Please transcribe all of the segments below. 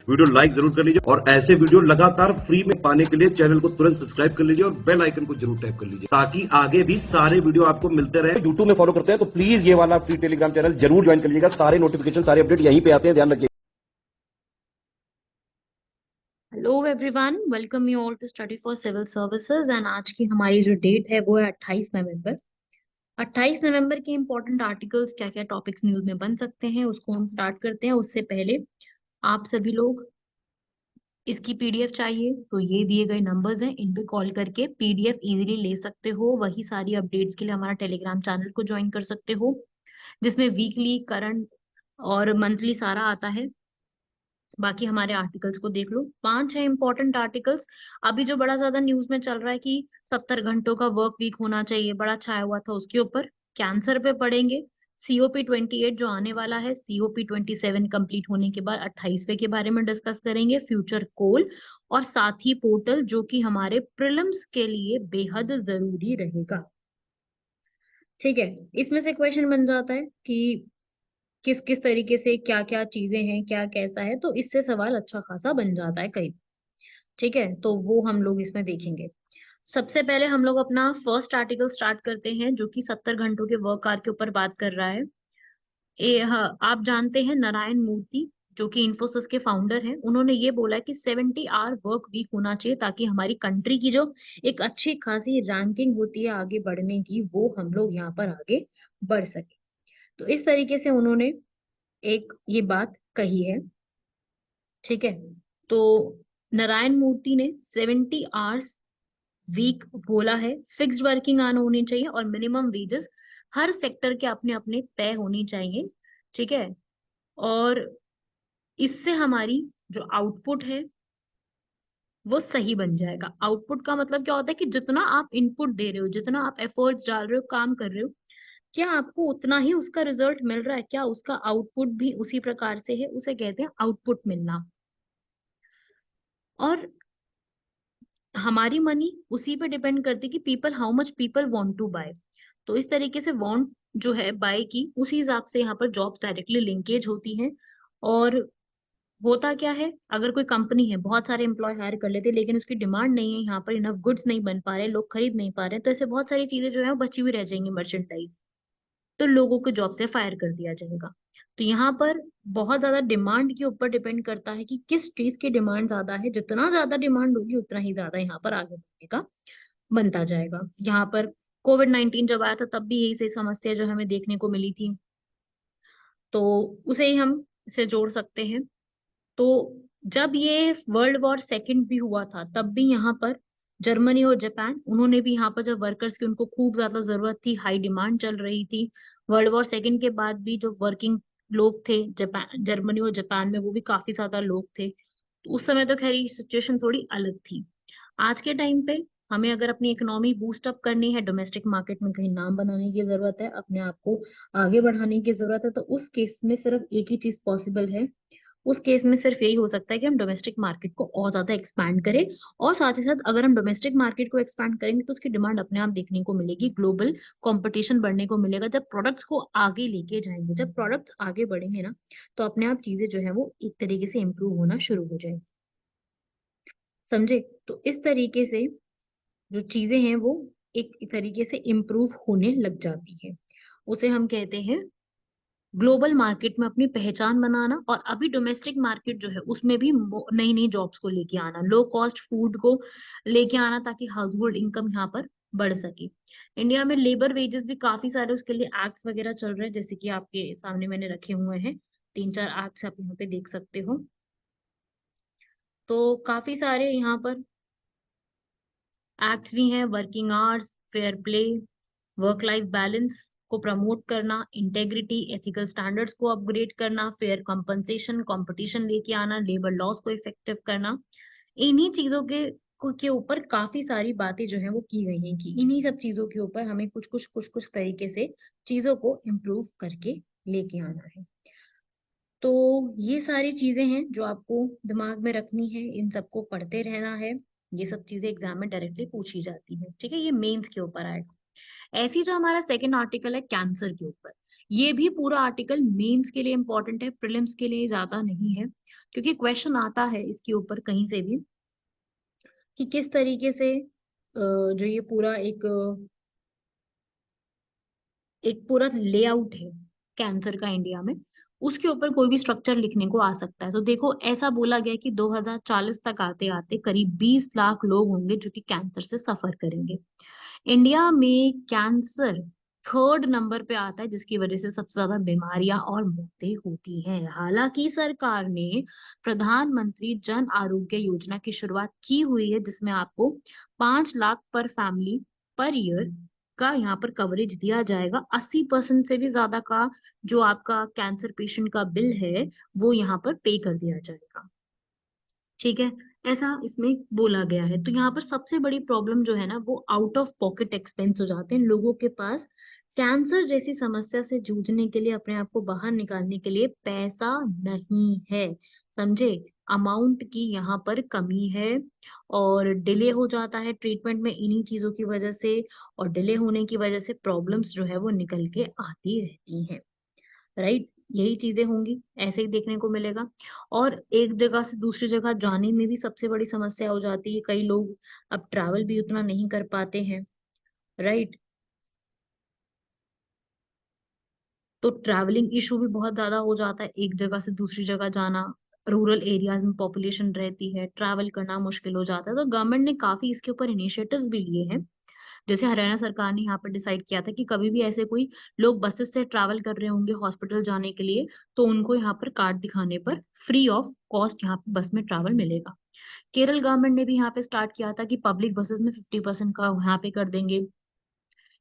Video like जरूर कर लीजिए और ऐसे वीडियो लगातार फ्री में पाने के लिए चैनल को तुरंत सब्सक्राइब कर लीजिए और बेल आइकन को जरूर टैप कर लीजिए ताकि आगे भी सारे वीडियो आपको मिलते रहे। यूट्यूब में फॉलो करते हैं तो प्लीज ये वाला फ्री टेलीग्राम चैनल जरूर ज्वाइन कर लीजिएगा। सारे नोटिफिकेशन सारे अपडेट यहीं पे आते हैं, ध्यान रखिए। Hello everyone, welcome you all to study for civil services. And आज की हमारी जो डेट है वो है 28 नवंबर। 28 नवंबर के इंपॉर्टेंट आर्टिकल्स, क्या क्या टॉपिक्स न्यूज में बन सकते हैं, उसको हम स्टार्ट करते हैं। उससे पहले आप सभी लोग इसकी पीडीएफ चाहिए तो ये दिए गए नंबर्स हैं, इन पे कॉल करके पीडीएफ इजीली ले सकते हो। वही सारी अपडेट्स के लिए हमारा टेलीग्राम चैनल को ज्वाइन कर सकते हो, जिसमें वीकली, करंट और मंथली सारा आता है। बाकी हमारे आर्टिकल्स को देख लो, 5 है इंपॉर्टेंट आर्टिकल्स। अभी जो बड़ा ज्यादा न्यूज में चल रहा है कि 70 घंटों का वर्क वीक होना चाहिए, बड़ा छाया हुआ था उसके ऊपर। कैंसर पे पढ़ेंगे, COP 28 जो आने वाला है, COP 27 कंप्लीट होने के बाद 28वें के बारे में डिस्कस करेंगे, फ्यूचर कोल और साथी पोर्टल, जो कि हमारे प्रिलिम्स के लिए बेहद जरूरी रहेगा। ठीक है, इसमें से क्वेश्चन बन जाता है कि किस किस तरीके से क्या क्या चीजें हैं, क्या कैसा है, तो इससे सवाल अच्छा खासा बन जाता है कई। ठीक है, तो वो हम लोग इसमें देखेंगे। सबसे पहले हम लोग अपना फर्स्ट आर्टिकल स्टार्ट करते हैं, जो कि 70 घंटों के वर्क आवर के ऊपर बात कर रहा है। आप जानते हैं नारायण मूर्ति, जो कि इन्फोसिस के फाउंडर हैं, उन्होंने ये बोला है कि 70 आवर वर्क वीक होना चाहिए ताकि हमारी कंट्री की जो एक अच्छी खासी रैंकिंग होती है आगे बढ़ने की, वो हम लोग यहाँ पर आगे बढ़ सके। तो इस तरीके से उन्होंने एक ये बात कही है। ठीक है, तो नारायण मूर्ति ने 70 आवर्स वीक बोला है। फिक्स्ड वर्किंग आवर होनी चाहिए और मिनिमम वेजेस हर सेक्टर के अपने अपने तय होनी चाहिए। ठीक है, और इससे हमारी जो आउटपुट है वो सही बन जाएगा। आउटपुट का मतलब क्या होता है कि जितना आप इनपुट दे रहे हो, जितना आप एफर्ट्स डाल रहे हो, काम कर रहे हो, क्या आपको उतना ही उसका रिजल्ट मिल रहा है, क्या उसका आउटपुट भी उसी प्रकार से है, उसे कहते हैं आउटपुट मिलना। और हमारी मनी उसी पे डिपेंड करती है कि people, how much people want to buy. तो इस तरीके से वांट जो है बाय की, उसी हिसाब से यहाँ पर जॉब्स डायरेक्टली लिंकेज होती हैं। और होता क्या है, अगर कोई कंपनी है, बहुत सारे एम्प्लॉय हायर कर लेते हैं, लेकिन उसकी डिमांड नहीं है, यहाँ पर इनफ गुड्स नहीं बन पा रहे, लोग खरीद नहीं पा रहे, तो ऐसे बहुत सारी चीजें जो है वो बची हुई रह जाएंगी, मर्चेंडाइज, तो लोगों को जॉब से फायर कर दिया जाएगा। तो यहाँ पर बहुत ज्यादा डिमांड के ऊपर डिपेंड करता है कि किस चीज की डिमांड ज्यादा है। जितना ज्यादा डिमांड होगी उतना ही ज्यादा यहाँ पर आगे बढ़ने का बनता जाएगा। यहाँ पर कोविड 19 जब आया था तब भी यही सही समस्या जो हमें देखने को मिली थी, तो उसे ही हम इसे जोड़ सकते हैं। तो जब ये वर्ल्ड वॉर 2 भी हुआ था, तब भी यहाँ पर जर्मनी और जापान, उन्होंने भी यहाँ पर जब वर्कर्स की उनको खूब ज्यादा जरूरत थी, हाई डिमांड चल रही थी, वर्ल्ड वॉर 2 के बाद भी जो वर्किंग लोग थे जापान, जर्मनी और जापान में, वो भी काफी ज्यादा लोग थे। तो उस समय तो खैर ये सिचुएशन थोड़ी अलग थी। आज के टाइम पे हमें अगर अपनी इकोनॉमी बूस्ट अप करनी है, डोमेस्टिक मार्केट में कहीं नाम बनाने की जरूरत है, अपने आप को आगे बढ़ाने की जरूरत है, तो उस केस में सिर्फ एक ही चीज पॉसिबल है। उस केस में सिर्फ यही हो सकता है कि हम डोमेस्टिक मार्केट को और ज्यादा एक्सपैंड करें। और साथ ही साथ अगर हम डोमेस्टिक मार्केट को एक्सपैंड करेंगे तो उसकी डिमांड अपने आप देखने को मिलेगी, ग्लोबल कंपटीशन बढ़ने को मिलेगा। जब प्रोडक्ट्स को आगे लेके जाएंगे, जब प्रोडक्ट्स आगे बढ़ेंगे ना, तो अपने आप चीजें जो है वो एक तरीके से इंप्रूव होना शुरू हो जाएंगी। समझे? तो इस तरीके से जो चीजें हैं वो एक तरीके से इम्प्रूव होने लग जाती है। उसे हम कहते हैं ग्लोबल मार्केट में अपनी पहचान बनाना। और अभी डोमेस्टिक मार्केट जो है उसमें भी नई नई जॉब्स को लेके आना, लो कॉस्ट फूड को लेके आना, ताकि हाउस होल्ड इनकम यहाँ पर बढ़ सके। इंडिया में लेबर वेजेस भी काफी सारे, उसके लिए एक्ट्स वगैरह चल रहे हैं, जैसे कि आपके सामने मैंने रखे हुए हैं 3-4 एक्ट्स, आप यहाँ पे देख सकते हो। तो काफी सारे यहाँ पर एक्ट्स भी हैं। Working hours, fair play, work life balance को प्रमोट करना, इंटेग्रिटी, एथिकल स्टैंडर्ड्स को अपग्रेड करना, फेयर कंपनसेशन, कंपटीशन लेके आना, लेबर लॉस को इफेक्टिव करना। इन्हीं चीजों के ऊपर काफी सारी बातें जो है वो की गई हैं कि इन्हीं सब चीजों के ऊपर हमें कुछ कुछ तरीके से चीजों को इम्प्रूव करके लेके आना है। तो ये सारी चीजें हैं जो आपको दिमाग में रखनी है, इन सबको पढ़ते रहना है। ये सब चीजें एग्जाम में डायरेक्टली पूछी जाती है। ठीक है, ये मेंस के ऊपर आएगा। ऐसी जो हमारा सेकंड आर्टिकल है कैंसर के ऊपर, ये भी पूरा आर्टिकल मेंस के लिए इंपॉर्टेंट है, प्रीलिम्स के लिए ज्यादा नहीं है, क्योंकि क्वेश्चन आता है इसके ऊपर कहीं से भी कि किस तरीके से जो ये पूरा एक पूरा लेआउट है कैंसर का इंडिया में, उसके ऊपर कोई भी स्ट्रक्चर लिखने को आ सकता है। तो देखो ऐसा बोला गया है कि 2040 तक आते आते करीब 20 लाख लोग होंगे जो कि कैंसर से सफर करेंगे। इंडिया में कैंसर थर्ड नंबर पे आता है, जिसकी वजह से सबसे ज्यादा बीमारियां और मौतें होती हैं। हालांकि सरकार ने प्रधानमंत्री जन आरोग्य योजना की शुरुआत की हुई है, जिसमें आपको 5 लाख पर फैमिली पर ईयर का यहाँ पर कवरेज दिया जाएगा। 80% से भी ज्यादा का जो आपका कैंसर पेशेंट का बिल है वो यहाँ पर पे कर दिया जाएगा। ठीक है, ऐसा इसमें बोला गया है। तो यहाँ पर सबसे बड़ी प्रॉब्लम जो है ना, वो आउट ऑफ पॉकेट एक्सपेंस हो जाते हैं लोगों के पास। कैंसर जैसी समस्या से जूझने के लिए, अपने आप को बाहर निकालने के लिए पैसा नहीं है, समझे। अमाउंट की यहाँ पर कमी है और डिले हो जाता है ट्रीटमेंट में इन्हीं चीजों की वजह से, और डिले होने की वजह से प्रॉब्लम्स जो है वो निकल के आती रहती हैं। राइट, यही चीजें होंगी, ऐसे ही देखने को मिलेगा। और एक जगह से दूसरी जगह जाने में भी सबसे बड़ी समस्या हो जाती है, कई लोग अब ट्रैवल भी उतना नहीं कर पाते हैं। राइट, तो ट्रैवलिंग इशू भी बहुत ज्यादा हो जाता है, एक जगह से दूसरी जगह जाना। रूरल एरियाज में पॉपुलेशन रहती है, ट्रैवल करना मुश्किल हो जाता है। तो गवर्नमेंट ने काफी इसके ऊपर इनिशिएटिव्स भी लिए हैं। जैसे हरियाणा सरकार ने यहाँ पर डिसाइड किया था कि कभी भी ऐसे कोई लोग बसेस से ट्रैवल कर रहे होंगे हॉस्पिटल जाने के लिए, तो उनको यहाँ पर कार्ड दिखाने पर फ्री ऑफ कॉस्ट यहाँ पे बस में ट्रैवल मिलेगा। केरल गवर्नमेंट ने भी यहाँ पे स्टार्ट किया था कि पब्लिक बसेस में 50% का यहाँ पे कर देंगे।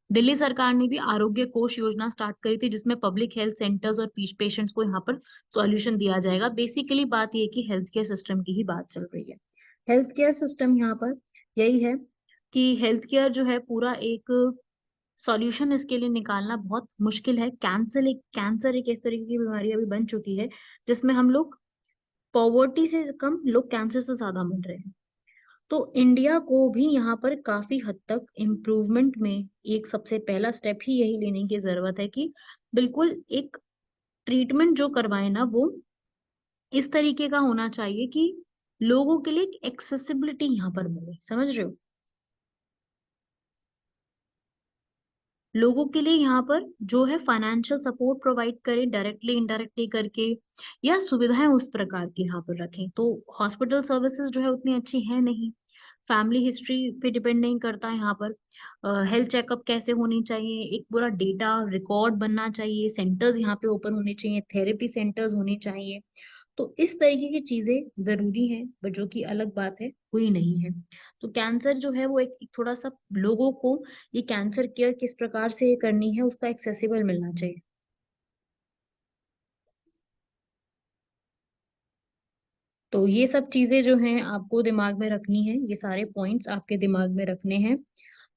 दिल्ली सरकार ने भी आरोग्य कोष योजना स्टार्ट करी थी, जिसमें पब्लिक हेल्थ सेंटर्स और पेशेंट्स को यहाँ पर सॉल्यूशन दिया जाएगा। बेसिकली बात ये है कि हेल्थ केयर सिस्टम की ही बात चल रही है। हेल्थ केयर सिस्टम यहाँ पर यही है कि हेल्थ केयर जो है पूरा एक सॉल्यूशन, इसके लिए निकालना बहुत मुश्किल है। कैंसर एक इस तरीके की बीमारी अभी बन चुकी है जिसमें हम लोग पॉवर्टी से कम लोग कैंसर से ज्यादा मर रहे हैं। तो इंडिया को भी यहाँ पर काफी हद तक इम्प्रूवमेंट में एक सबसे पहला स्टेप ही यही लेने की जरूरत है कि बिल्कुल एक ट्रीटमेंट जो करवाए ना, वो इस तरीके का होना चाहिए कि लोगों के लिए एक्सेसिबिलिटी यहाँ पर मिले, समझ रहे हो। लोगों के लिए यहाँ पर जो है फाइनेंशियल सपोर्ट प्रोवाइड करें, डायरेक्टली इनडायरेक्टली करके, या सुविधाएं उस प्रकार की यहाँ पर रखें। तो हॉस्पिटल सर्विसेज जो है उतनी अच्छी है नहीं, फैमिली हिस्ट्री पे डिपेंड नहीं करता है यहाँ पर। हेल्थ चेकअप कैसे होनी चाहिए, एक पूरा डेटा रिकॉर्ड बनना चाहिए, सेंटर्स यहाँ पे ओपन होने चाहिए, थेरेपी सेंटर्स होने चाहिए। तो इस तरीके की चीजें जरूरी हैं, बट जो कि अलग बात है, हुई नहीं है। तो कैंसर जो है वो एक थोड़ा सा लोगों को ये कैंसर केयर किस प्रकार से करनी है उसका एक्सेसिबल मिलना चाहिए। तो ये सब चीजें जो हैं आपको दिमाग में रखनी है, ये सारे पॉइंट्स आपके दिमाग में रखने हैं।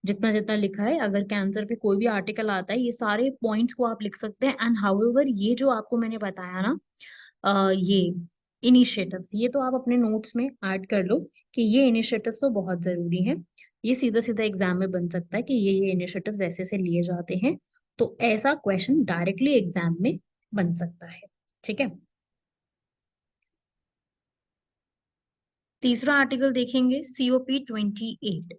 जितना जितना लिखा है, अगर कैंसर पे कोई भी आर्टिकल आता है, ये सारे पॉइंट्स को आप लिख सकते हैं। एंड हाउएवर ये जो आपको मैंने बताया ना, ये इनिशिएटिव्स, ये तो आप अपने नोट्स में ऐड कर लो कि ये इनिशिएटिव्स तो बहुत जरूरी हैं। ये सीधा सीधा एग्जाम में बन सकता है कि ये इनिशिएटिव्स ऐसे से लिए जाते हैं। तो ऐसा क्वेश्चन डायरेक्टली एग्जाम में बन सकता है। ठीक है, तीसरा आर्टिकल देखेंगे, COP 28।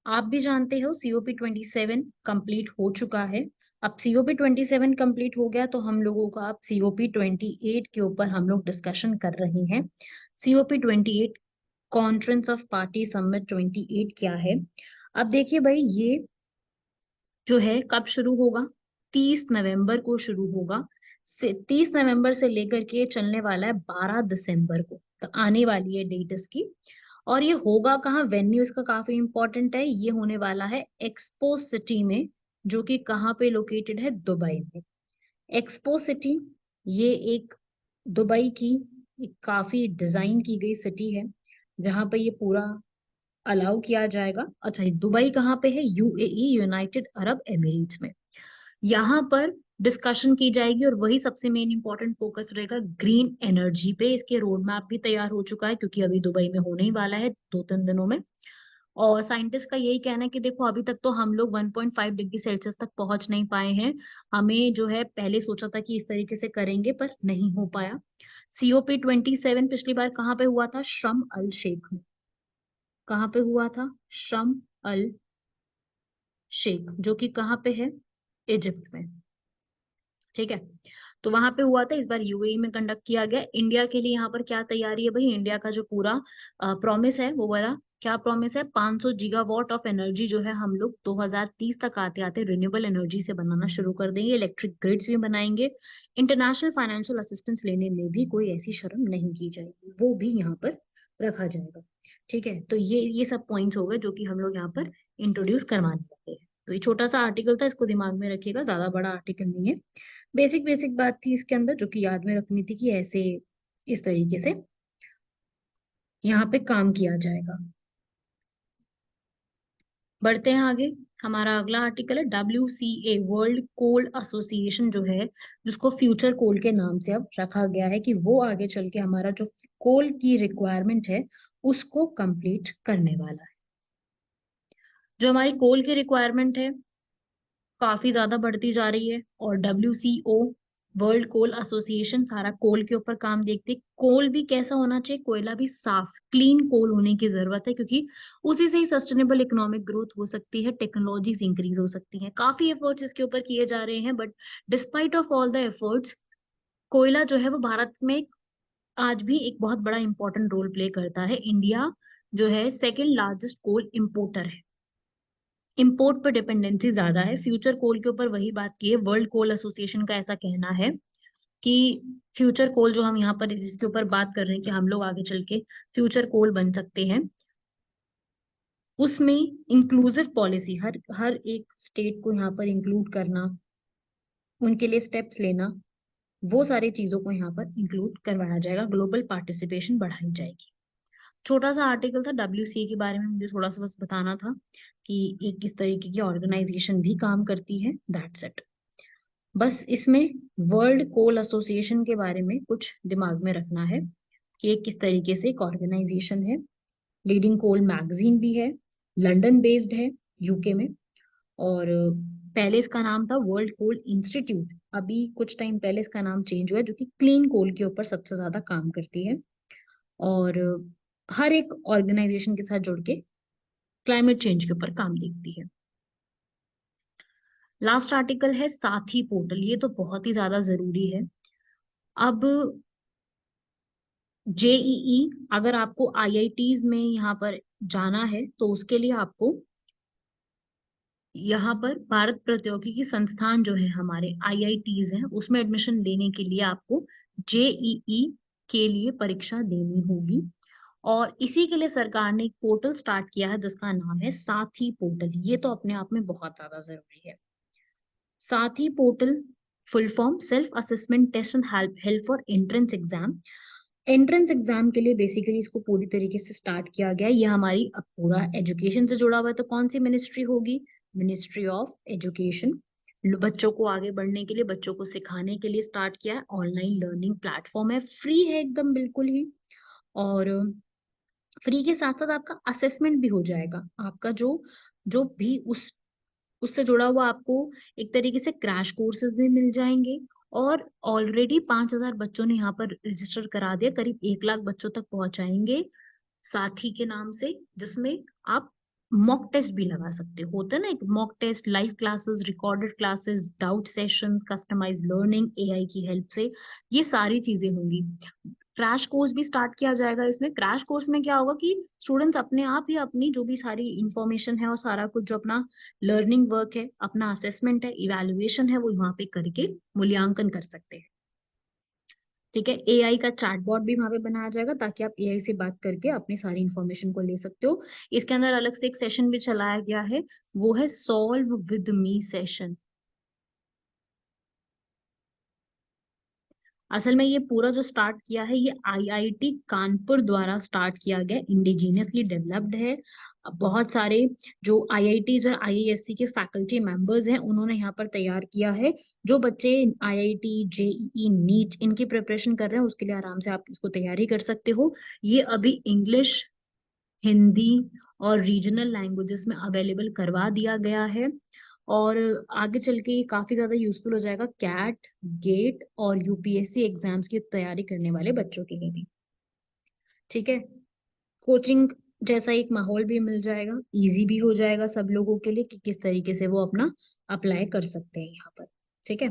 आप भी जानते हो COP 27 कंप्लीट हो चुका है। अब COP 27 कंप्लीट हो गया तो हम लोगों का अब COP 28 के ऊपर हम लोग डिस्कशन कर रहे हैं। COP 28 conference of party summit 28 क्या है। अब देखिए भाई, ये जो है कब शुरू होगा, 30 नवंबर को शुरू होगा। से 30 नवंबर से लेकर के चलने वाला है 12 दिसंबर को, तो आने वाली है डेट इसकी। और ये होगा कहाँ, वेन्यू इसका काफी इंपॉर्टेंट है, ये होने वाला है एक्सपो सिटी में, जो कि कहाँ पे लोकेटेड है, दुबई में। एक्सपो सिटी ये एक दुबई की एक काफी डिजाइन की गई सिटी है, जहां पे ये पूरा अलाउ किया जाएगा। अच्छा, ये दुबई कहाँ पे है, UAE, यूनाइटेड अरब एमिरेट्स में। यहाँ पर डिस्कशन की जाएगी और वही सबसे मेन इंपॉर्टेंट फोकस रहेगा ग्रीन एनर्जी पे। इसके रोड मैप भी तैयार हो चुका है, क्योंकि अभी दुबई में होने ही वाला है 2-3 दिनों में। और साइंटिस्ट का यही कहना है कि देखो अभी तक तो हम लोग 1.5 डिग्री सेल्सियस तक पहुंच नहीं पाए हैं। हमें जो है पहले सोचा था कि इस तरीके से करेंगे पर नहीं हो पाया। COP27 पिछली बार कहाँ पे हुआ था? शर्म अल शेख में। कहाँ पे हुआ था? शर्म अल शेख, जो कि कहाँ पे है? इजिप्ट में। ठीक है, तो वहां पे हुआ था। इस बार यूएई में कंडक्ट किया गया। इंडिया के लिए यहाँ पर क्या तैयारी है भाई? इंडिया का जो पूरा प्रॉमिस है वो वाला क्या प्रॉमिस है? 500 गीगावाट ऑफ एनर्जी जो है हम लोग 2030 तक आते आते रिन्यूएबल एनर्जी से बनाना शुरू कर देंगे। इलेक्ट्रिक ग्रिड्स भी बनाएंगे। इंटरनेशनल फाइनेंशियल असिस्टेंस लेने में भी कोई ऐसी शर्म नहीं की जाएगी, वो भी यहाँ पर रखा जाएगा। ठीक है, तो ये सब पॉइंट्स हो गए जो कि हम लोग यहाँ पर इंट्रोड्यूस करवाने वाले हैं। तो ये छोटा सा आर्टिकल था, इसको दिमाग में रखिएगा, ज्यादा बड़ा आर्टिकल नहीं है। बेसिक बेसिक बात थी इसके अंदर जो कि याद में रखनी थी कि ऐसे इस तरीके से यहाँ पे काम किया जाएगा। बढ़ते हैं आगे। हमारा अगला आर्टिकल है WCA, वर्ल्ड कोल एसोसिएशन जो है, जिसको फ्यूचर कोल के नाम से अब रखा गया है कि वो आगे चल के हमारा जो कोल की रिक्वायरमेंट है उसको कंप्लीट करने वाला है। जो हमारी कोल की रिक्वायरमेंट है काफी ज्यादा बढ़ती जा रही है, और WCO, वर्ल्ड कोल एसोसिएशन, सारा कोल के ऊपर काम देखते हैं। कोल भी कैसा होना चाहिए? कोयला भी साफ क्लीन कोल होने की जरूरत है, क्योंकि उसी से ही सस्टेनेबल इकोनॉमिक ग्रोथ हो सकती है, टेक्नोलॉजीज इंक्रीज हो सकती हैं। काफी एफर्ट्स इसके ऊपर किए जा रहे हैं, but despite of all the efforts, कोयला जो है वो भारत में आज भी एक बहुत बड़ा इंपॉर्टेंट रोल प्ले करता है। इंडिया जो है सेकेंड लार्जेस्ट कोल इम्पोर्टर है। इंपोर्ट पर डिपेंडेंसी ज्यादा है। फ्यूचर कोल के ऊपर वही बात की है। वर्ल्ड कोल एसोसिएशन का ऐसा कहना है कि फ्यूचर कोल जो हम यहाँ पर जिसके ऊपर बात कर रहे हैं कि हम लोग आगे चल के फ्यूचर कोल बन सकते हैं, उसमें इंक्लूसिव पॉलिसी, हर हर एक स्टेट को यहाँ पर इंक्लूड करना, उनके लिए स्टेप्स लेना, वो सारी चीजों को यहाँ पर इंक्लूड करवाया जाएगा। ग्लोबल पार्टिसिपेशन बढ़ाई जाएगी। छोटा सा आर्टिकल था। WCA के बारे में मुझे थोड़ा सा बस बताना था कि एक किस तरीके की ऑर्गेनाइजेशन भी काम करती है, दैट्स इट। बस इसमें वर्ल्ड कोल एसोसिएशन के बारे में कुछ दिमाग में रखना है कि एक किस तरीके से एक ऑर्गेनाइजेशन है। लीडिंग कोल मैगजीन भी है, लंदन बेस्ड है, यूके में। और पहले इसका नाम था वर्ल्ड कोल इंस्टीट्यूट, अभी कुछ टाइम पहले इसका नाम चेंज हुआ है, जो कि क्लीन कोल के ऊपर सबसे ज्यादा काम करती है और हर एक ऑर्गेनाइजेशन के साथ जुड़ के क्लाइमेट चेंज के ऊपर काम देखती है। लास्ट आर्टिकल है साथी पोर्टल। ये तो बहुत ही ज्यादा जरूरी है। अब JEE, अगर आपको IITs में यहाँ पर जाना है तो उसके लिए आपको यहाँ पर भारत प्रौद्योगिकी संस्थान जो है हमारे IITs हैं उसमें एडमिशन लेने के लिए आपको JEE के लिए परीक्षा देनी होगी। और इसी के लिए सरकार ने एक पोर्टल स्टार्ट किया है जिसका नाम है साथी पोर्टल। ये तो अपने आप में बहुत ज्यादा जरूरी है। SATHEE portal full form self assessment test and help for entrance exam. Entrance exam के लिए बेसिकली इसको पूरी तरीके से स्टार्ट किया गया है। ये हमारी अब पूरा एजुकेशन से जुड़ा हुआ है। तो कौन सी मिनिस्ट्री होगी? Ministry of education. बच्चों को आगे बढ़ने के लिए, बच्चों को सिखाने के लिए स्टार्ट किया है। ऑनलाइन लर्निंग प्लेटफॉर्म है, फ्री है एकदम बिल्कुल ही। और फ्री के साथ साथ आपका असेसमेंट भी हो जाएगा। आपका जो जो भी उससे जुड़ा हुआ आपको एक तरीके से क्रैश कोर्सेज भी मिल जाएंगे। और ऑलरेडी 5,000 बच्चों ने यहाँ पर रजिस्टर करा दिया, करीब 1 लाख बच्चों तक पहुंचाएंगे साथी के नाम से, जिसमें आप मॉक टेस्ट भी लगा सकते हो। होता है ना एक mock test, live classes, recorded classes, doubt sessions, customize learning AI की हेल्प से, ये सारी चीजें होंगी। क्रैश कोर्स भी स्टार्ट किया जाएगा। इसमें क्रैश कोर्स में क्या होगा कि स्टूडेंट्स अपने आप ही अपनी जो भी सारी इंफॉर्मेशन है और सारा कुछ जो अपना लर्निंग वर्क है, अपना असेसमेंट है, इवैल्यूएशन है, वो वहां पे करके मूल्यांकन कर सकते हैं। ठीक है, AI का चैटबॉट भी वहां पे बनाया जाएगा ताकि आप AI से बात करके अपनी सारी इंफॉर्मेशन को ले सकते हो। इसके अंदर अलग से एक सेशन भी चलाया गया है, वो है सॉल्व विद मी सेशन। असल में ये पूरा जो स्टार्ट किया है ये IIT कानपुर द्वारा स्टार्ट किया गया, इंडिजीनियसली डेवलप्ड है। बहुत सारे जो IITs और IISc के फैकल्टी मेंबर्स हैं उन्होंने यहाँ पर तैयार किया है। जो बच्चे IIT, JEE, नीट इनकी प्रिपरेशन कर रहे हैं उसके लिए आराम से आप इसको तैयारी कर सकते हो। ये अभी इंग्लिश हिंदी और रीजनल लैंग्वेजेस में अवेलेबल करवा दिया गया है। और आगे चल के ये काफी ज्यादा यूजफुल हो जाएगा कैट, गेट और यूपीएससी एग्जाम्स की तैयारी करने वाले बच्चों के लिए भी। ठीक है, कोचिंग जैसा एक माहौल भी मिल जाएगा, इजी भी हो जाएगा सब लोगों के लिए कि किस तरीके से वो अपना अप्लाई कर सकते हैं यहाँ पर। ठीक है,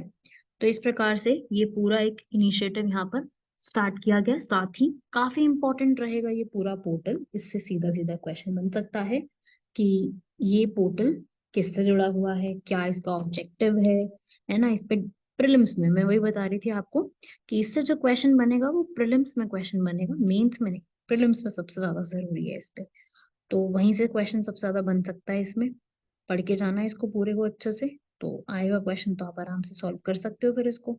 तो इस प्रकार से ये पूरा एक इनिशिएटिव यहाँ पर स्टार्ट किया गया। साथ ही काफी इंपॉर्टेंट रहेगा ये पूरा पोर्टल। इससे सीधा सीधा क्वेश्चन बन सकता है कि ये पोर्टल किससे जुड़ा हुआ है, क्या इसका ऑब्जेक्टिव है ना। इस पे प्रिलिम्स में मैं वही बता रही थी आपको कि इससे जो क्वेश्चन बनेगा वो प्रिलिम्स में क्वेश्चन बनेगा, मेंस में नहीं। प्रीलिम्स में सबसे ज्यादा जरूरी है इस पे, तो वहीं से क्वेश्चन सबसे ज्यादा बन सकता है इसमें। पढ़ के जाना है इसको पूरे को अच्छे से, तो आएगा क्वेश्चन तो आप आराम से सॉल्व कर सकते हो फिर इसको।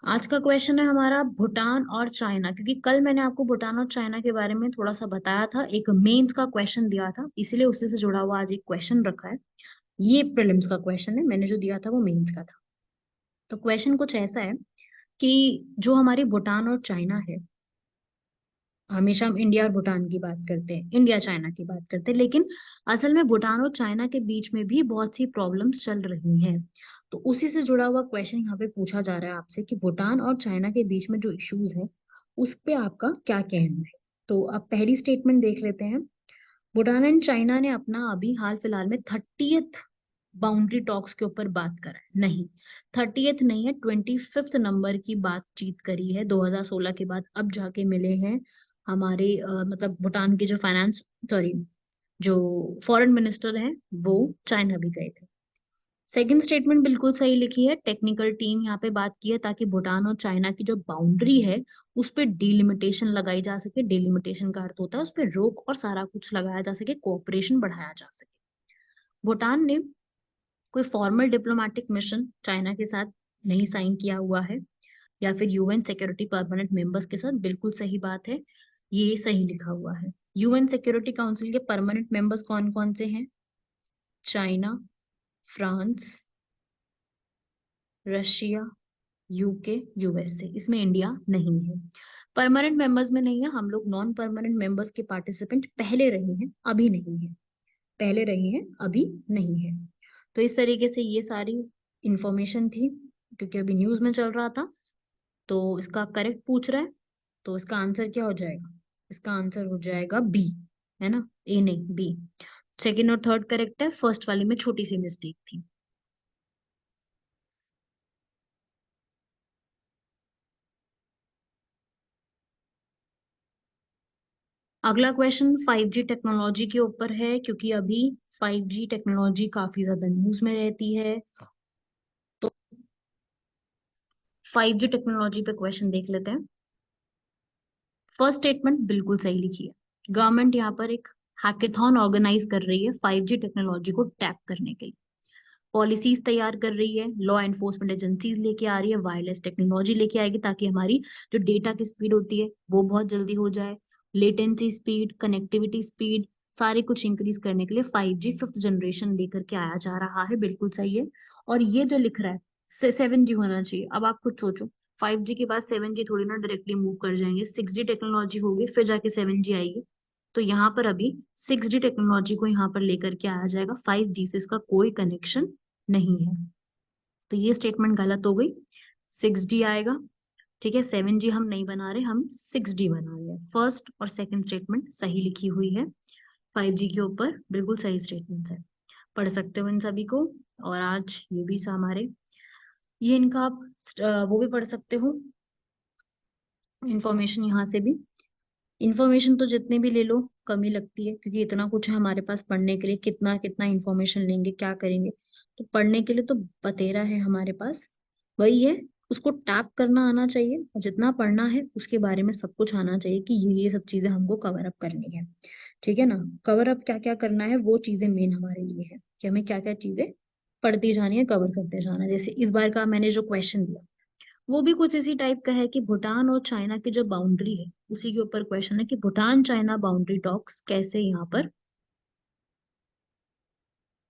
आज का क्वेश्चन है हमारा भूटान और चाइना, क्योंकि कल मैंने आपको भूटान और चाइना के बारे में थोड़ा सा बताया था, एक मेंस का क्वेश्चन दिया था, इसलिए उसी से जुड़ा हुआ आज एक क्वेश्चन रखा है। ये प्रीलिम्स का क्वेश्चन है, मैंने जो दिया था वो मेंस का था। तो क्वेश्चन कुछ ऐसा है कि जो हमारी भूटान और चाइना है, हमेशा हम इंडिया और भूटान की बात करते हैं, इंडिया चाइना की बात करते हैं, लेकिन असल में भूटान और चाइना के बीच में भी बहुत सी प्रॉब्लम्स चल रही हैं। तो उसी से जुड़ा हुआ क्वेश्चन यहाँ पे पूछा जा रहा है आपसे कि भूटान और चाइना के बीच में जो इश्यूज है उस पे आपका क्या कहना है। तो अब पहली स्टेटमेंट देख लेते हैं। भूटान एंड चाइना ने अपना अभी हाल फिलहाल में 30th बाउंड्री टॉक्स के ऊपर बात करा है, नहीं 30th नहीं है, 25th नंबर की बातचीत करी है 2016 के बाद। अब जाके मिले हैं हमारे मतलब भूटान के जो फाइनेंस, सॉरी, जो फॉरेन मिनिस्टर हैं वो चाइना भी गए थे। सेकंड स्टेटमेंट बिल्कुल सही लिखी है, टेक्निकल टीम यहाँ पे बात की है ताकि भूटान और चाइना की जो बाउंड्री है उस पे डिलिमिटेशन लगाई जा सके। डिलिमिटेशन का अर्थ होता है उस पे रोक और सारा कुछ लगाया जा सके, कोऑपरेशन बढ़ाया जा सके। भूटान ने कोई फॉर्मल डिप्लोमेटिक मिशन चाइना के साथ नहीं साइन किया हुआ है, या फिर यूएन सिक्योरिटी परमानेंट मेंबर्स के साथ, बिल्कुल सही बात है, ये सही लिखा हुआ है। यूएन सिक्योरिटी काउंसिल के परमानेंट मेंबर्स कौन कौन से हैं? China, France, Russia, UK, USA, इसमें इंडिया नहीं है। परमानेंट मेंबर्स में नहीं है, हम लोग नॉन परमानेंट मेंबर्स के पार्टिसिपेंट पहले रहे हैं, अभी नहीं है। पहले रहे हैं, अभी नहीं है। तो इस तरीके से ये सारी इंफॉर्मेशन थी, क्योंकि अभी न्यूज में चल रहा था। तो इसका करेक्ट पूछ रहा है, तो इसका आंसर क्या हो जाएगा? इसका आंसर हो जाएगा बी, है ना, ए नहीं बी। सेकंड और थर्ड करेक्ट है, फर्स्ट वाली में छोटी सी मिस्टेक थी। अगला क्वेश्चन 5G टेक्नोलॉजी के ऊपर है, क्योंकि अभी 5G टेक्नोलॉजी काफी ज्यादा न्यूज में रहती है। तो 5G टेक्नोलॉजी पे क्वेश्चन देख लेते हैं। फर्स्ट स्टेटमेंट बिल्कुल सही लिखी है। गवर्नमेंट यहाँ पर एक हैकेथॉन ऑर्गेनाइज कर रही है 5G टेक्नोलॉजी को टैप करने के लिए। पॉलिसीज तैयार कर रही है, लॉ एनफोर्समेंट एजेंसीज लेके आ रही है, वायरलेस टेक्नोलॉजी लेके आएगी ताकि हमारी जो डेटा की स्पीड होती है वो बहुत जल्दी हो जाए। लेटेंसी स्पीड, कनेक्टिविटी स्पीड, सारे कुछ इंक्रीज करने के लिए 5G फिफ्थ जनरेशन लेकर के आया जा रहा है, बिल्कुल सही है। और ये जो लिख रहा है 7G होना चाहिए। अब आप खुद सोचो, 5G के बाद 7G थोड़ी ना डायरेक्टली मूव कर जाएंगे, 6G टेक्नोलॉजी होगी फिर जाके 7G आएगी। तो यहाँ पर अभी 6G टेक्नोलॉजी को यहाँ पर लेकर के आया जाएगा, 5G से इसका कोई कनेक्शन नहीं है। तो ये स्टेटमेंट गलत हो गई, 6G आएगा। ठीक है, 7G हम नहीं बना रहे, हम 6D बना रहे हैं। फर्स्ट और सेकंड स्टेटमेंट सही लिखी हुई है, 5G के ऊपर बिल्कुल सही स्टेटमेंट है, पढ़ सकते हो इन सभी को। और आज ये भी हमारे, ये इनका आप वो भी पढ़ सकते हो, इंफॉर्मेशन यहाँ से भी। इंफॉर्मेशन तो जितने भी ले लो कम ही लगती है, क्योंकि इतना कुछ है हमारे पास पढ़ने के लिए, कितना कितना इंफॉर्मेशन लेंगे, क्या करेंगे। तो पढ़ने के लिए तो बतेरा है हमारे पास, वही है, उसको टैप करना आना चाहिए, और जितना पढ़ना है उसके बारे में सब कुछ आना चाहिए कि ये सब चीजें हमको कवर अप करनी है। ठीक है ना, कवर अप क्या क्या करना है वो चीजें मेन हमारे लिए है कि हमें क्या क्या चीजें पढ़ती जानी है, कवर करते जाना है। जैसे इस बार का मैंने जो क्वेश्चन दिया वो भी कुछ इसी टाइप का है कि भूटान और चाइना की जो बाउंड्री है उसी के ऊपर क्वेश्चन है कि भूटान चाइना बाउंड्री टॉक्स कैसे यहाँ पर,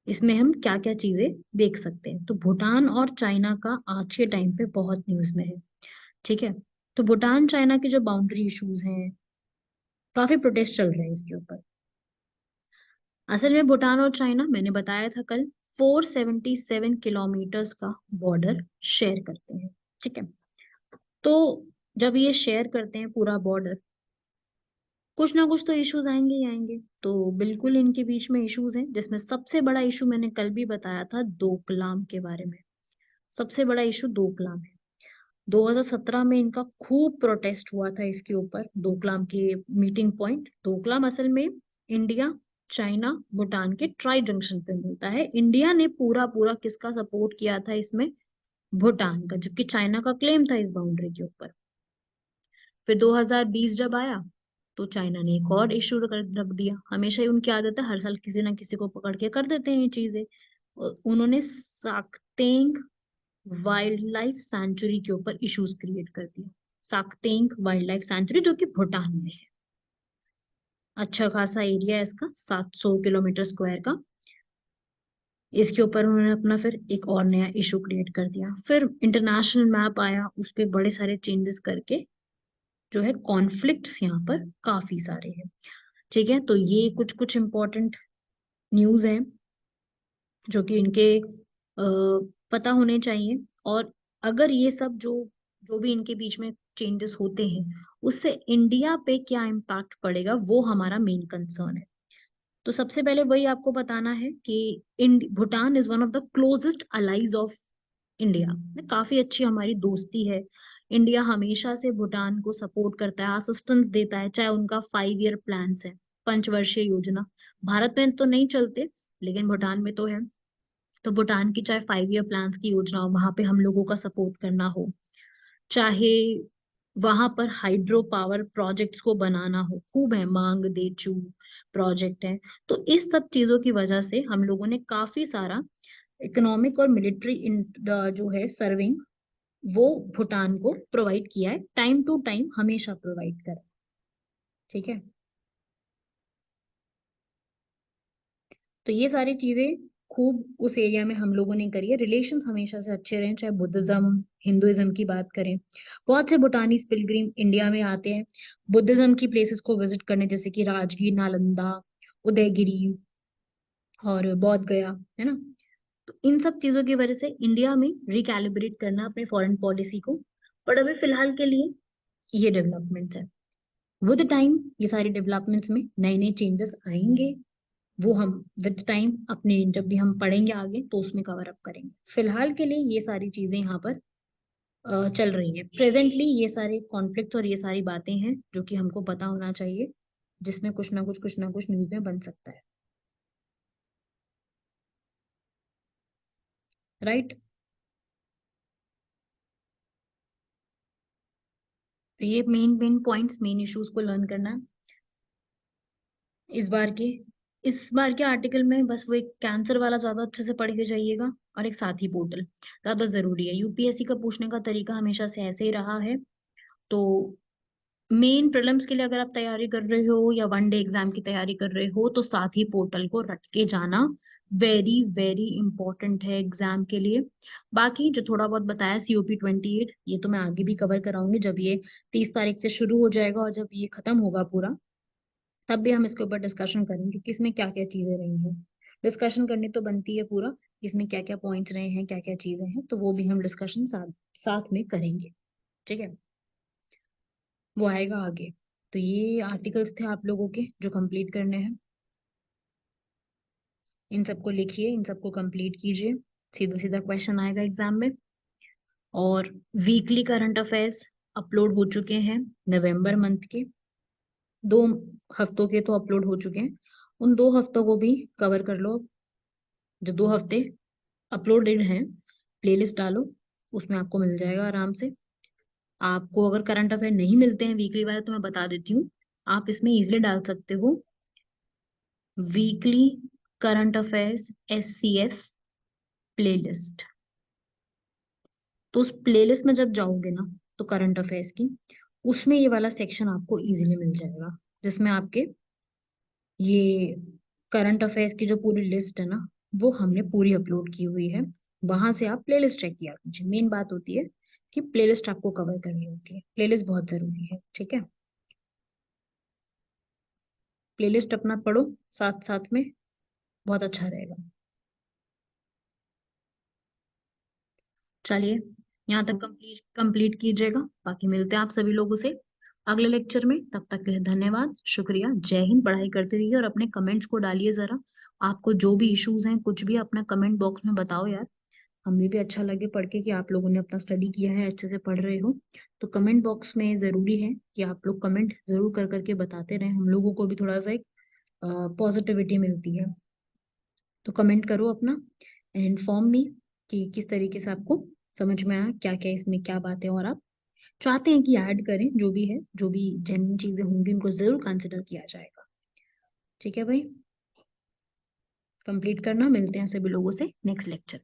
इसमें हम क्या क्या चीजें देख सकते हैं। तो भूटान और चाइना का आज के टाइम पे बहुत न्यूज में है। ठीक है, तो भूटान चाइना की जो बाउंड्री इश्यूज हैं, काफी प्रोटेस्ट चल रहे हैं इसके ऊपर। असल में भूटान और चाइना, मैंने बताया था कल, 477 किलोमीटर्स का बॉर्डर शेयर करते हैं। ठीक है, तो जब ये शेयर करते हैं पूरा बॉर्डर, कुछ ना कुछ तो इश्यूज आएंगे ही आएंगे। तो बिल्कुल इनके बीच में इश्यूज हैं, जिसमें सबसे बड़ा इशू मैंने कल भी बताया था डोकलाम के बारे में। सबसे बड़ा इशू डोकलाम है। 2017 में इनका खूब प्रोटेस्ट हुआ था इसके ऊपर, डोकलाम के मीटिंग पॉइंट। डोकलाम असल में इंडिया, चाइना, भूटान के ट्राई जंक्शन पे मिलता है। इंडिया ने पूरा पूरा किसका सपोर्ट किया था इसमें? भूटान का, जबकि चाइना का क्लेम था इस बाउंड्री के ऊपर। फिर 2020 जब आया तो चाइना ने एक और इशू रख दिया। हमेशा ही उनकी आदत है, हर साल किसी ना किसी को पकड़ के कर देते हैं ये चीजें। और उन्होंने साक्तेंग वाइल्ड लाइफ सेंचुरी के ऊपर इश्यूज क्रिएट कर दिए। साक्तेंग वाइल्ड लाइफ सेंचुरी जो कि भूटान में है, अच्छा खासा एरिया है इसका, 700 किलोमीटर स्क्वायर का। इसके ऊपर उन्होंने अपना फिर एक और नया इशू क्रिएट कर दिया। फिर इंटरनेशनल मैप आया, उस पर बड़े सारे चेंजेस करके जो है कॉन्फ्लिक्ट्स यहाँ पर काफी सारे हैं। ठीक है, तो ये कुछ कुछ इम्पोर्टेंट न्यूज है जो कि इनके पता होने चाहिए। और अगर ये सब जो जो भी इनके बीच में चेंजेस होते हैं, उससे इंडिया पे क्या इम्पैक्ट पड़ेगा, वो हमारा मेन कंसर्न है। तो सबसे पहले वही आपको बताना है कि Bhutan is one of the closest allies of India. काफी अच्छी हमारी दोस्ती है। इंडिया हमेशा से भूटान को सपोर्ट करता है, असिस्टेंस देता है, चाहे उनका 5 ईयर प्लान है, पंचवर्षीय योजना। भारत में तो नहीं चलते, लेकिन भूटान में तो है। तो भूटान की चाहे 5 ईयर प्लान्स की योजना हो, वहां पे हम लोगों का सपोर्ट करना हो, चाहे वहां पर हाइड्रो पावर प्रोजेक्ट्स को बनाना हो, खूब है, मांग देचू प्रोजेक्ट है। तो इस सब चीजों की वजह से हम लोगों ने काफी सारा इकोनॉमिक और मिलिट्री जो है सर्विंग, वो भूटान को प्रोवाइड किया है, टाइम टू टाइम हमेशा प्रोवाइड करा। ठीक है, तो ये सारी चीजें खूब उस एरिया में हम लोगों ने करी है। रिलेशंस हमेशा से अच्छे रहे, चाहे बुद्धिज्म हिंदुइज्म की बात करें। बहुत से भूटानीज पिलग्रिम इंडिया में आते हैं बुद्धिज्म की प्लेसेस को विजिट करने, जैसे कि राजगीर, नालंदा, उदयगिरी और बोध गया, है ना। तो इन सब चीजों की वजह से इंडिया में रिकैलिब्रेट करना अपने फॉरेन पॉलिसी को। बट अभी फिलहाल के लिए ये डेवलपमेंट्स है। विद टाइम ये सारी डेवलपमेंट्स में नए नए चेंजेस आएंगे, वो हम विद टाइम अपने जब भी हम पढ़ेंगे आगे तो उसमें कवर अप करेंगे। फिलहाल के लिए ये सारी चीजें यहाँ पर चल रही हैं प्रेजेंटली। ये सारे कॉन्फ्लिक्ट और ये सारी बातें हैं जो कि हमको पता होना चाहिए, जिसमें कुछ ना कुछ न्यूज में बन सकता है। राइट, तो ये main main points, main issues को लर्न करना है इस बार के इस बार के आर्टिकल में। बस वो एक कैंसर वाला ज्यादा अच्छे से पढ़ के जाइएगा, और एक साथी पोर्टल ज्यादा जरूरी है। यूपीएससी का पूछने का तरीका हमेशा से ऐसे ही रहा है। तो मेन प्रीलिम्स के लिए अगर आप तैयारी कर रहे हो या वन डे एग्जाम की तैयारी कर रहे हो, तो साथ ही पोर्टल को रट के जाना वेरी वेरी इंपॉर्टेंट है एग्जाम के लिए। बाकी जो थोड़ा बहुत बताया COP 28, ये तो मैं आगे भी कवर कराऊंगी जब ये 30 तारीख से शुरू हो जाएगा, और जब ये खत्म होगा पूरा, तब भी हम इसके ऊपर डिस्कशन करेंगे कि इसमें क्या क्या चीजें रही हैं। डिस्कशन करनी तो बनती है पूरा, इसमें क्या क्या पॉइंट्स रहे हैं, क्या क्या चीजें हैं, तो वो भी हम डिस्कशन साथ साथ में करेंगे। ठीक है, वो आएगा आगे। तो ये आर्टिकल्स थे आप लोगों के जो कंप्लीट करने हैं। इन सबको लिखिए, इन सबको कंप्लीट कीजिए, सीधा सीधा क्वेश्चन आएगा एग्जाम में। और वीकली करंट अफेयर्स अपलोड हो चुके हैं नवंबर मंथ के, 2 हफ्तों के तो अपलोड हो चुके हैं। उन 2 हफ्तों को भी कवर कर लो। जो 2 हफ्ते अपलोडेड हैं, प्लेलिस्ट डालो, उसमें आपको मिल जाएगा आराम से। आपको अगर करंट अफेयर नहीं मिलते हैं वीकली वाले, तो मैं बता देती हूँ, आप इसमें इजिली डाल सकते हो weekly current affairs SCF playlist. तो उस प्लेलिस्ट में जब जाओगे ना, तो करंट अफेयर्स की, उसमें ये वाला सेक्शन आपको इजीली मिल जाएगा, जिसमें आपके ये करंट अफेयर्स की जो पूरी लिस्ट है ना, वो हमने पूरी अपलोड की हुई है। वहां से आप प्लेलिस्ट चेक किया कीजिए। मेन बात होती है कि प्लेलिस्ट आपको कवर करनी होती है, प्लेलिस्ट बहुत जरूरी है। ठीक है, प्लेलिस्ट अपना पढ़ो साथ साथ में, बहुत अच्छा रहेगा। चलिए, यहाँ तक कंप्लीट कंप्लीट कीजिएगा। बाकी मिलते हैं आप सभी लोगों से अगले लेक्चर में। तब तक के लिए धन्यवाद, शुक्रिया, जय हिंद। पढ़ाई करते रहिए और अपने कमेंट्स को डालिए जरा। आपको जो भी इश्यूज हैं कुछ भी अपना कमेंट बॉक्स में बताओ यार। हमें भी अच्छा लगे पढ़ के कि आप लोगों ने अपना स्टडी किया है, अच्छे से पढ़ रहे हो। तो कमेंट बॉक्स में जरूरी है कि आप लोग कमेंट जरूर कर करके बताते रहें, हम लोगों को भी थोड़ा सा एक पॉजिटिविटी मिलती है। तो कमेंट करो अपना एंड इन्फॉर्म मी कि किस तरीके से आपको समझ में आया, क्या क्या इसमें क्या बात है, और आप चाहते हैं कि ऐड करें। जो भी है, जो भी जेन्युइन चीजें होंगी उनको जरूर कंसिडर किया जाएगा। ठीक है भाई, कंप्लीट करना। मिलते हैं सभी लोगों से नेक्स्ट लेक्चर।